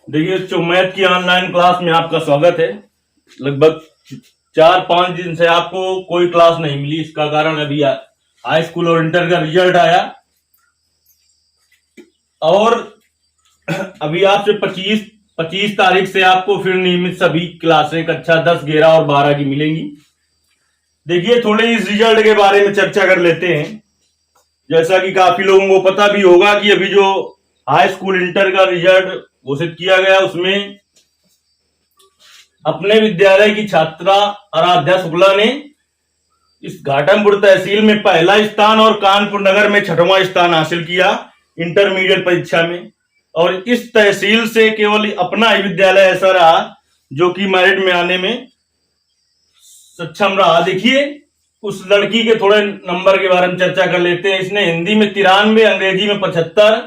देखिए, जो मैथ की ऑनलाइन क्लास में आपका स्वागत है। लगभग 4-5 दिन से आपको कोई क्लास नहीं मिली। इसका कारण अभी हाई स्कूल और इंटर का रिजल्ट आया और अभी आपसे 25 तारीख से आपको फिर नियमित सभी क्लासें कक्षा 10, 11 और 12 की मिलेंगी। देखिए, थोड़े इस रिजल्ट के बारे में चर्चा कर लेते हैं। जैसा कि काफी लोगों को पता भी होगा कि अभी जो हाई स्कूल इंटर का रिजल्ट घोषित किया गया, उसमें अपने विद्यालय की छात्रा आराध्या शुक्ला ने इस घाटमपुर तहसील में पहला स्थान और कानपुर नगर में 6वां स्थान हासिल किया इंटरमीडिएट परीक्षा में। और इस तहसील से केवल अपना ही विद्यालय ऐसा रहा जो कि मेरिट में आने में सक्षम रहा। देखिए, उस लड़की के थोड़े नंबर के बारे में चर्चा कर लेते हैं। इसने हिंदी में 93, अंग्रेजी में 75,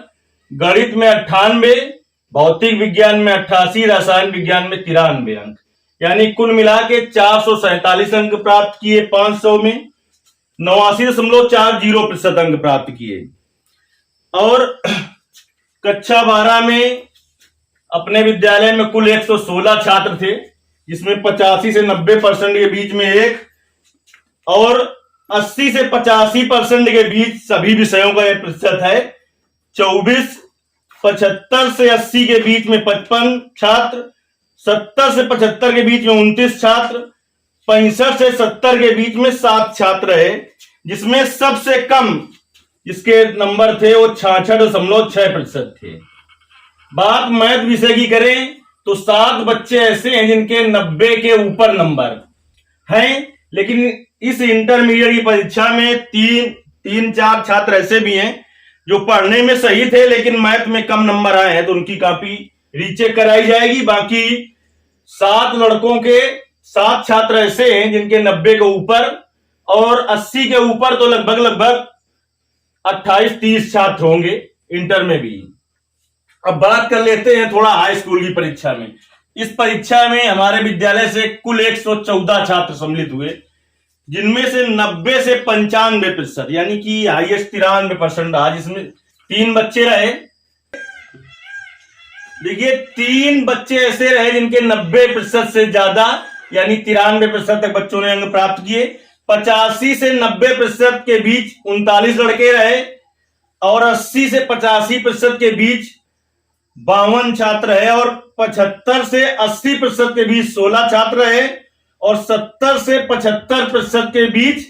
गणित में 98, भौतिक विज्ञान में 88, रसायन विज्ञान में 93 अंक, यानी कुल मिला के 447 अंक प्राप्त किए। 500 में 89.40% अंक प्राप्त किए। और कक्षा 12 में अपने विद्यालय में कुल 116 छात्र थे, जिसमें 85 से 90% के बीच में एक और 80 से 85% के बीच सभी विषयों का यह प्रतिशत है। 24, 75 से 80 के बीच में 55 छात्र, 70 से 75 के बीच में 29 छात्र, 65 से 70 के बीच में 7 छात्र है, जिसमें सबसे कम जिसके नंबर थे वो 66.6% थे। बात मैथ विषय की करें तो 7 बच्चे ऐसे हैं जिनके 90 के ऊपर नंबर हैं, लेकिन इस इंटरमीडिएट की परीक्षा में 3-4 छात्र ऐसे भी हैं जो पढ़ने में सही थे लेकिन मैथ में कम नंबर आए हैं, तो उनकी कॉपी रीचेक कराई जाएगी। बाकी 7 लड़कों के 7 छात्र ऐसे हैं जिनके 90 के ऊपर और 80 के ऊपर, तो लगभग 28-30 छात्र होंगे इंटर में भी। अब बात कर लेते हैं थोड़ा हाई स्कूल की परीक्षा में। इस परीक्षा में हमारे विद्यालय से कुल 114 छात्र सम्मिलित हुए, जिनमें से 90 से 95% यानी कि हाईएस्ट 93% रहा, जिसमें 3 बच्चे रहे। देखिए, 3 बच्चे ऐसे रहे जिनके 90% से ज्यादा यानी 93% तक बच्चों ने अंक प्राप्त किए। 85 से 90% के बीच 39 लड़के रहे और 80 से 85% के बीच 52 छात्र है और 75 से 80% के बीच 16 छात्र है और 70 से 75% के बीच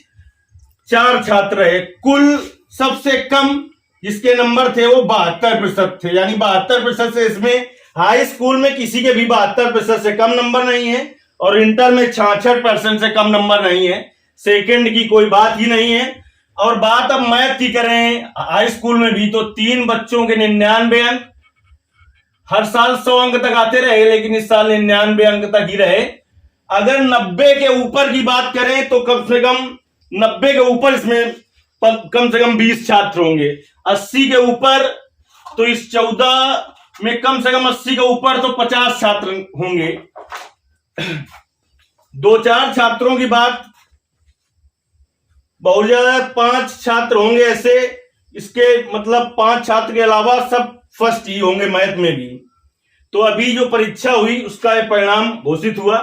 4 छात्र है। कुल सबसे कम जिसके नंबर थे वो 72% थे, यानी 72% से इसमें हाई स्कूल में किसी के भी 72% से कम नंबर नहीं है और इंटर में 66% से कम नंबर नहीं है। सेकंड की कोई बात ही नहीं है। और बात अब मैथ की करें हाई स्कूल में भी, तो 3 बच्चों के 99 अंक, हर साल 100 अंक तक आते रहे लेकिन इस साल 99 अंक तक ही रहे। अगर 90 के ऊपर की बात करें तो कम से कम 90 के ऊपर इसमें कम से कम 20 छात्र होंगे। 80 के ऊपर तो इस 14 में कम से कम 80 के ऊपर तो 50 छात्र होंगे। 2-4 छात्रों की बात बहुत ज्यादा, 5 छात्र होंगे ऐसे, इसके मतलब 5 छात्र के अलावा सब फर्स्ट ही होंगे मैथ में भी। तो अभी जो परीक्षा हुई उसका ये परिणाम घोषित हुआ।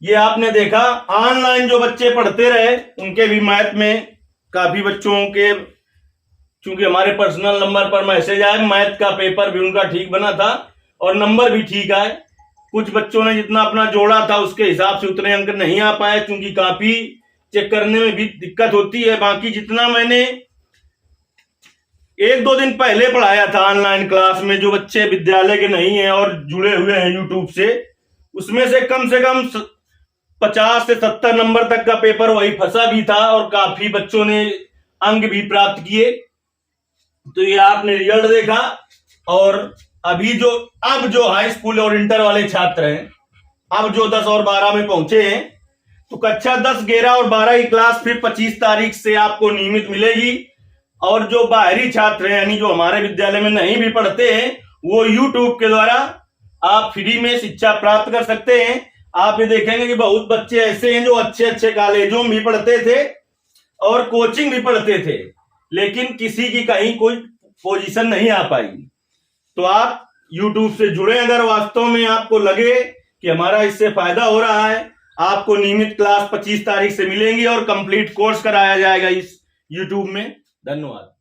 ये आपने देखा, ऑनलाइन जो बच्चे पढ़ते रहे उनके भी मैथ में काफी बच्चों के, चूंकि हमारे पर्सनल नंबर पर मैसेज आए, मैथ का पेपर भी उनका ठीक बना था और नंबर भी ठीक आए। कुछ बच्चों ने जितना अपना जोड़ा था उसके हिसाब से उतने अंक नहीं आ पाए, क्योंकि काफी चेक करने में भी दिक्कत होती है। बाकी जितना मैंने 1-2 दिन पहले पढ़ाया था ऑनलाइन क्लास में, जो बच्चे विद्यालय के नहीं हैं और जुड़े हुए हैं यूट्यूब से, उसमें से कम 50 से 70 नंबर तक का पेपर वही फंसा भी था और काफी बच्चों ने अंक भी प्राप्त किए। तो ये आपने रिजल्ट देखा। और अभी अब जो हाई स्कूल और इंटर वाले छात्र हैं, अब जो 10 और 12 में पहुंचे हैं, तो कक्षा 10, 11 और 12 की क्लास फिर 25 तारीख से आपको नियमित मिलेगी। और जो बाहरी छात्र हैं यानी जो हमारे विद्यालय में नहीं भी पढ़ते हैं, वो यूट्यूब के द्वारा आप फ्री में शिक्षा प्राप्त कर सकते हैं। आप ये देखेंगे कि बहुत बच्चे ऐसे हैं जो अच्छे कॉलेजों में भी पढ़ते थे और कोचिंग भी पढ़ते थे, लेकिन किसी की कहीं कोई पोजीशन नहीं आ पाई। तो आप यूट्यूब से जुड़े। अगर वास्तव में आपको लगे कि हमारा इससे फायदा हो रहा है, आपको नियमित क्लास 25 तारीख से मिलेंगी और कंप्लीट कोर्स कराया जाएगा इस यूट्यूब में। धन्यवाद।